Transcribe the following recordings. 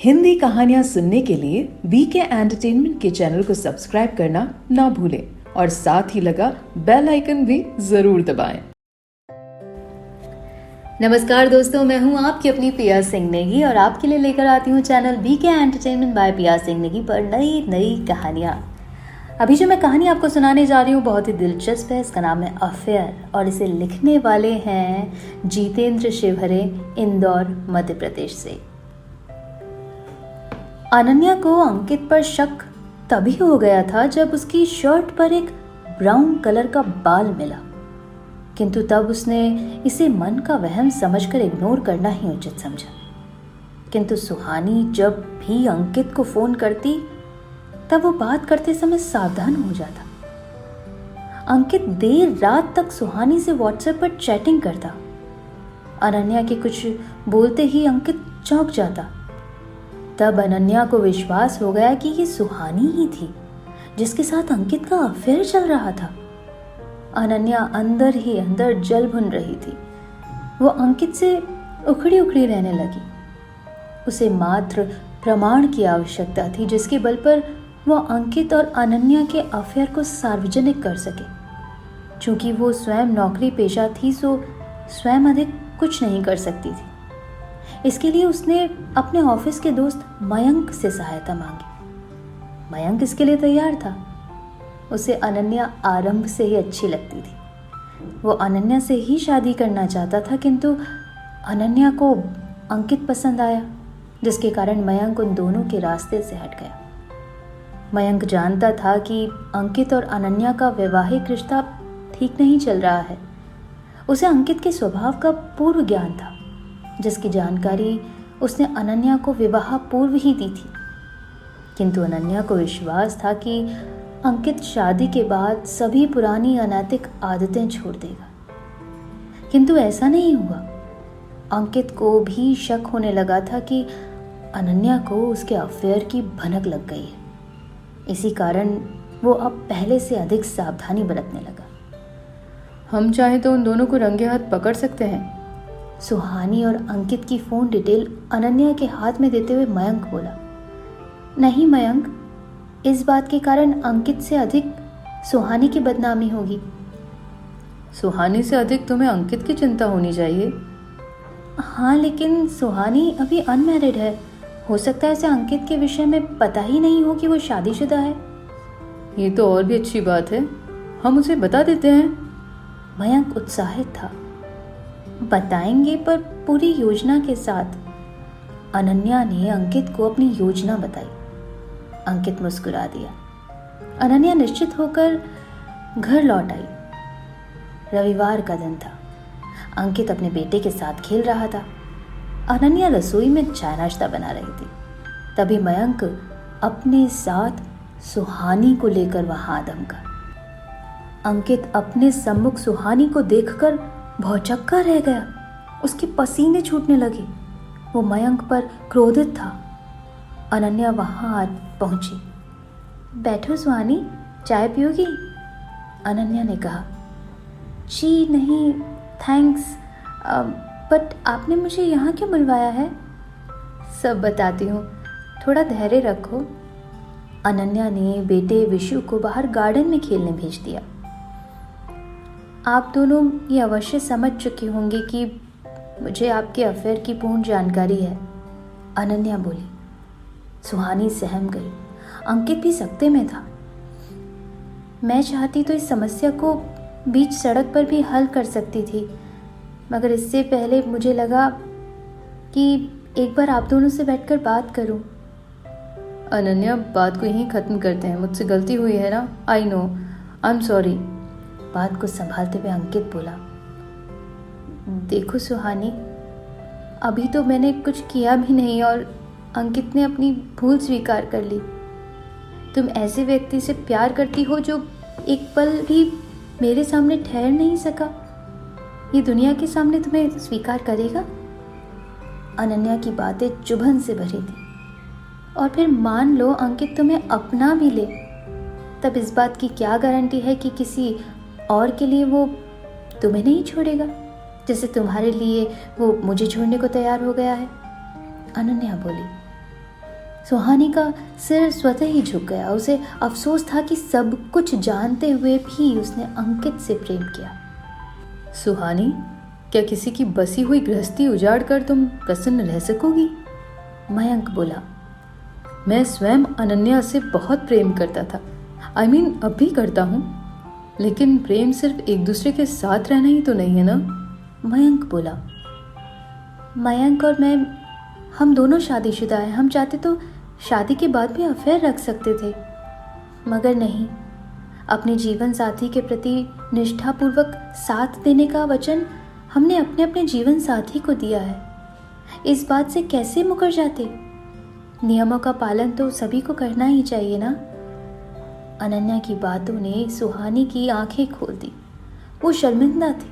हिंदी कहानियां सुनने के लिए वीके एंटरटेनमेंट के चैनल को सब्सक्राइब करना ना भूलें और साथ ही लगा बेल आइकन भी जरूर दबाएं। नमस्कार दोस्तों, मैं हूं आपकी अपनी पिया सिंह नेगी और आपके लिए लेकर आती हूं चैनल वीके एंटरटेनमेंट बाय पिया सिंह नेगी पर नई कहानियां। अभी जो मैं कहानी आपको सुनाने जा रही हूं बहुत ही दिलचस्प है। इसका नाम है अफेयर और इसे लिखने वाले हैं जितेंद्र शिवहरे, इंदौर, मध्य प्रदेश से। अनन्या को अंकित पर शक तभी हो गया था जब उसकी शर्ट पर एक ब्राउन कलर का बाल मिला, किंतु तब उसने इसे मन का वहम समझकर इग्नोर करना ही उचित समझा। किंतु सुहानी जब भी अंकित को फोन करती तब वो बात करते समय सावधान हो जाता। अंकित देर रात तक सुहानी से व्हाट्सएप पर चैटिंग करता। अनन्या के कुछ बोलते ही अंकित चौंक जाता। तब अनन्या को विश्वास हो गया कि ये सुहानी ही थी जिसके साथ अंकित का अफेयर चल रहा था। अनन्या अंदर ही अंदर जल भुन रही थी। वो अंकित से उखड़ी उखड़ी रहने लगी। उसे मात्र प्रमाण की आवश्यकता थी जिसके बल पर वो अंकित और अनन्या के अफेयर को सार्वजनिक कर सके। चूंकि वो स्वयं नौकरी पेशा थी सो स्वयं अधिक कुछ नहीं कर सकती थी। इसके लिए उसने अपने ऑफिस के दोस्त मयंक से सहायता मांगी। मयंक इसके लिए तैयार था। उसे अनन्या आरंभ से ही अच्छी लगती थी। वो अनन्या से ही शादी करना चाहता था, किंतु अनन्या को अंकित पसंद आया, जिसके कारण मयंक उन दोनों के रास्ते से हट गया। मयंक जानता था कि अंकित और अनन्या का वैवाहिक रिश्ता ठीक नहीं चल रहा है। उसे अंकित के स्वभाव का पूर्व ज्ञान था, जिसकी जानकारी उसने अनन्या को विवाह पूर्व ही दी थी। किंतु अनन्या को विश्वास था कि अंकित शादी के बाद सभी पुरानी अनैतिक आदतें छोड़ देगा। किंतु ऐसा नहीं हुआ। अंकित को भी शक होने लगा था कि अनन्या को उसके अफेयर की भनक लग गई है। इसी कारण वो अब पहले से अधिक सावधानी बरतने लगा। हम चाहे तो उन दोनों को रंगे हाथ पकड़ सकते हैं। सुहानी और अंकित की फोन डिटेल अनन्या के हाथ में देते हुए मयंक बोला। नहीं मयंक, इस बात के कारण अंकित से अधिक सुहानी की बदनामी होगी। सुहानी से अधिक तुम्हें अंकित की चिंता होनी चाहिए। हाँ, लेकिन सुहानी अभी अनमैरिड है। हो सकता है उसे अंकित के विषय में पता ही नहीं हो कि वो शादीशुदा है। ये तो और भी अच्छी बात है, हम उसे बता देते हैं। मयंक उत्साहित था। बताएंगे, पर पूरी योजना के साथ। अनन्या ने अंकित को अपनी योजना बताई। अंकित मुस्कुरा दिया। अनन्या निश्चित होकर घर लौट आई। रविवार का दिन था। अंकित अपने बेटे के साथ खेल रहा था। अनन्या रसोई में चाय नाश्ता बना रही थी। तभी मयंक अपने साथ सुहानी को लेकर वहां दमका। अंकित अपने सम्मुख सुहानी को देखकर भौचक्का रह गया। उसके पसीने छूटने लगे। वो मयंक पर क्रोधित था। अनन्या वहां पहुंची। बैठो सुहानी, चाय पियोगी? अनन्या ने कहा। जी नहीं, थैंक्स, बट आपने मुझे यहाँ क्यों बुलवाया है? सब बताती हूँ, थोड़ा धैर्य रखो। अनन्या ने बेटे विशु को बाहर गार्डन में खेलने भेज दिया। आप दोनों ये अवश्य समझ चुके होंगे कि मुझे आपके अफेयर की पूर्ण जानकारी है, अनन्या बोली। सुहानी सहम गई। अंकित भी सकते में था। मैं चाहती तो इस समस्या को बीच सड़क पर भी हल कर सकती थी, मगर इससे पहले मुझे लगा कि एक बार आप दोनों से बैठकर बात करूं। अनन्या, बात को यहीं खत्म करते हैं। मुझसे गलती हुई है ना? I know, I am sorry. बात को संभालते हुए अंकित बोला। देखो सुहानी, अभी तो मैंने कुछ किया भी नहीं और अंकित ने अपनी भूल स्वीकार कर ली। तुम ऐसे व्यक्ति से प्यार करती हो जो एक पल भी मेरे सामने ठहर नहीं सका। ये दुनिया के सामने तुम्हें स्वीकार करेगा? अनन्या की बातें चुभन से भरी थी। और फिर मान लो अंकित तुम्हें अपना भी ले, तब इस बात की क्या गारंटी है कि किसी और के लिए वो तुम्हें नहीं छोड़ेगा, जैसे तुम्हारे लिए वो मुझे छोड़ने को तैयार हो गया है? अनन्या बोली। सुहानी का सिर स्वतः ही झुक गया। उसे अफसोस था कि सब कुछ जानते हुए भी उसने अंकित से प्रेम किया। सुहानी, क्या किसी की बसी हुई गृहस्थी उजाड़ कर तुम प्रसन्न रह सकोगी? मयंक बोला। मैं स्वयं अनन्या से बहुत प्रेम करता था। अब भी करता हूँ, लेकिन प्रेम सिर्फ एक दूसरे के साथ रहना ही तो नहीं है ना? मयंक बोला। मयंक और मैं, हम दोनों शादीशुदा हैं। हम चाहते तो शादी के बाद भी अफेयर रख सकते थे, मगर नहीं। अपने जीवन साथी के प्रति निष्ठापूर्वक साथ देने का वचन हमने अपने अपने जीवन साथी को दिया है। इस बात से कैसे मुकर जाते? नियमों का पालन तो सभी को करना ही चाहिए ना। अनन्या की बातों ने सुहानी की आंखें खोल दी। वो शर्मिंदा थी।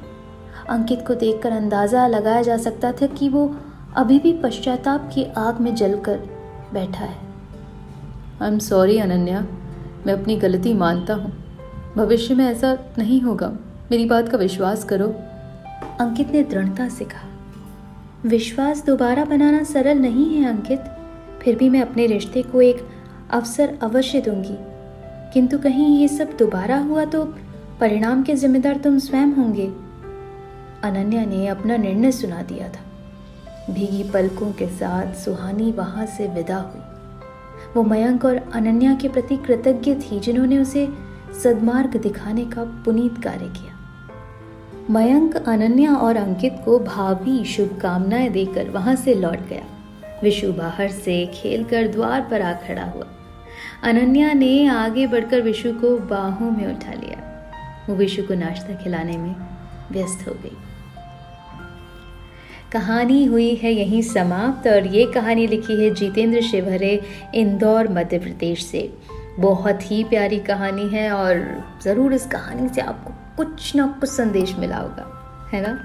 अंकित को देखकर अंदाजा लगाया जा सकता था कि वो अभी भी पश्चाताप की आग में जलकर बैठा है। आई एम सॉरी अनन्या, मैं अपनी गलती मानता हूँ। भविष्य में ऐसा नहीं होगा, मेरी बात का विश्वास करो। अंकित ने दृढ़ता से कहा। विश्वास दोबारा बनाना सरल नहीं है अंकित, फिर भी मैं अपने रिश्ते को एक अवसर अवश्य दूंगी। किंतु कहीं ये सब दोबारा हुआ तो परिणाम के जिम्मेदार तुम स्वयं होंगे। अनन्या ने अपना निर्णय सुना दिया था। भीगी पलकों के साथ सुहानी वहां से विदा हुई। वो मयंक और अनन्या के प्रति कृतज्ञ थी, जिन्होंने उसे सद्मार्ग दिखाने का पुनीत कार्य किया। मयंक अनन्या और अंकित को भावी शुभकामनाएं देकर वहां से लौट गया। विशु बाहर से खेलकर द्वार पर आ खड़ा हुआ। अनन्या ने आगे बढ़कर विशु को बाहों में उठा लिया। वो विशु को नाश्ता खिलाने में व्यस्त हो गई। कहानी हुई है यहीं समाप्त, और ये कहानी लिखी है जितेंद्र शिवहरे, इंदौर, मध्य प्रदेश से। बहुत ही प्यारी कहानी है और ज़रूर इस कहानी से आपको कुछ ना कुछ संदेश मिला होगा, है ना?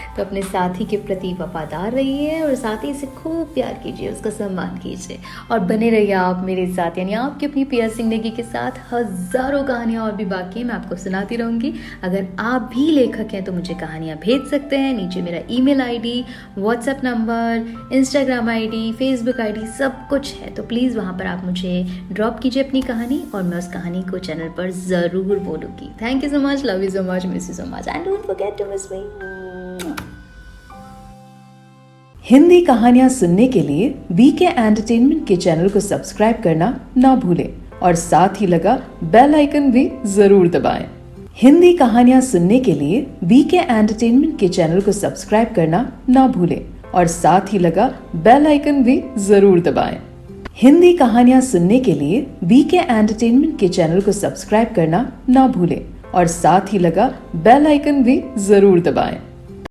तो अपने साथी के प्रति वफादार रहिए और साथी से खूब प्यार कीजिए, उसका सम्मान कीजिए और बने रहिए आप मेरे साथ, यानी आपकी अपनी पिया जिंदगी के साथ। हज़ारों कहानियाँ और भी बाकी हैं, मैं आपको सुनाती रहूँगी। अगर आप भी लेखक हैं तो मुझे कहानियाँ भेज सकते हैं। नीचे मेरा email ID, WhatsApp number, Instagram ID, Facebook ID सब कुछ है, तो प्लीज़ वहाँ पर आप मुझे ड्रॉप कीजिए अपनी कहानी और मैं उस कहानी को चैनल पर ज़रूर बोलूँगी। Thank you so much, love you so much, miss you so much and don't forget to miss me. Hindi कहानियां सुनने के लिए बीके एंटरटेनमेंट के चैनल को सब्सक्राइब करना ना भूलें और साथ ही लगा बेल आइकन भी जरूर दबाएं। हिंदी कहानियां सुनने के लिए बीके एंटरटेनमेंट के चैनल को सब्सक्राइब करना ना भूलें और साथ ही लगा बेल आइकन भी जरूर दबाएं। हिंदी कहानियां सुनने के लिए बीके एंटरटेनमेंट के चैनल को सब्सक्राइब करना ना भूलें और साथ ही लगा बेल आइकन भी जरूर दबाएं।